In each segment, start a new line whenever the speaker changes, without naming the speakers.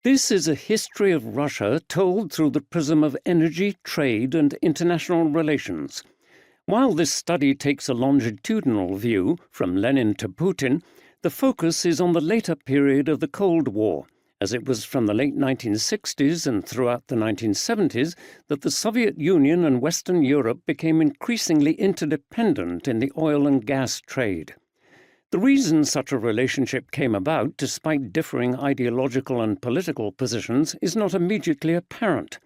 This is a history of Russia told through the prism of energy, trade, and international relations. While this study takes a longitudinal view, from Lenin to Putin, the focus is on the later period of the Cold War, as it was from the late 1960s and throughout the 1970s that the Soviet Union and Western Europe became increasingly interdependent in the oil and gas trade. The reason such a relationship came about, despite differing ideological and political positions, is not immediately apparent.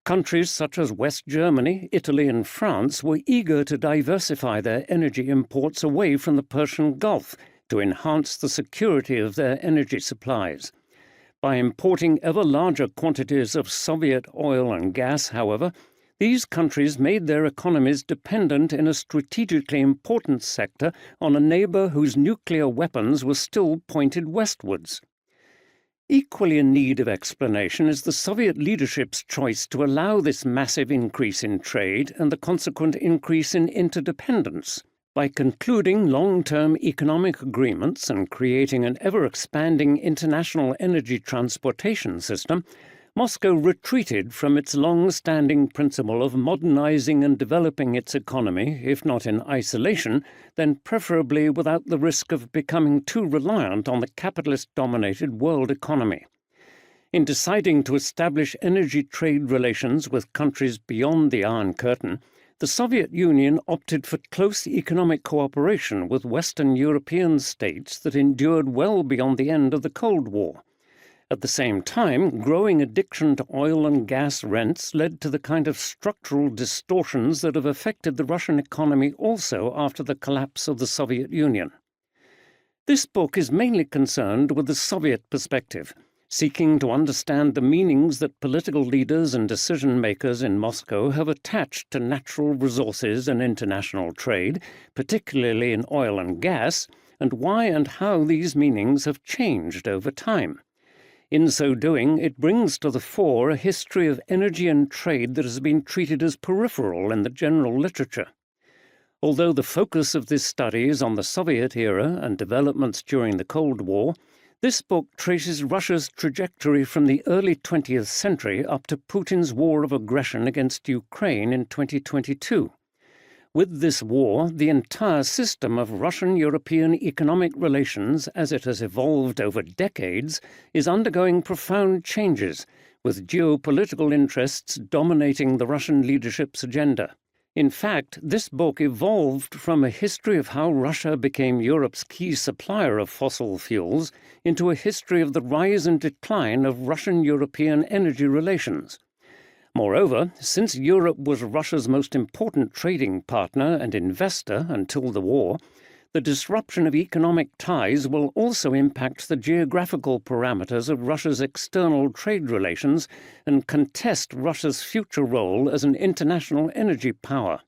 Countries such as West Germany, Italy, and France were eager to diversify their energy imports away from the Persian Gulf to enhance the security of their energy supplies. By importing ever larger quantities of Soviet oil and gas, however, these countries made their economies dependent in a strategically important sector on a neighbor whose nuclear weapons were still pointed westwards. Equally in need of explanation is the Soviet leadership's choice to allow this massive increase in trade and the consequent increase in interdependence. By concluding long-term economic agreements and creating an ever-expanding international energy transportation system, Moscow retreated from its long-standing principle of modernizing and developing its economy, if not in isolation, then preferably without the risk of becoming too reliant on the capitalist-dominated world economy. In deciding to establish energy trade relations with countries beyond the Iron Curtain, the Soviet Union opted for close economic cooperation with Western European states that endured well beyond the end of the Cold War. At the same time, growing addiction to oil and gas rents led to the kind of structural distortions that have affected the Russian economy also after the collapse of the Soviet Union. This book is mainly concerned with the Soviet perspective, seeking to understand the meanings that political leaders and decision-makers in Moscow have attached to natural resources and international trade, particularly in oil and gas, and why and how these meanings have changed over time. In so doing, it brings to the fore a history of energy and trade that has been treated as peripheral in the general literature. Although the focus of this study is on the Soviet era and developments during the Cold War, this book traces Russia's trajectory from the early 20th century up to Putin's war of aggression against Ukraine in 2022. With this war, the entire system of Russian-European economic relations, as it has evolved over decades, is undergoing profound changes, with geopolitical interests dominating the Russian leadership's agenda. In fact, this book evolved from a history of how Russia became Europe's key supplier of fossil fuels into a history of the rise and decline of Russian-European energy relations. Moreover, since Europe was Russia's most important trading partner and investor until the war, the disruption of economic ties will also impact the geographical parameters of Russia's external trade relations and contest Russia's future role as an international energy power.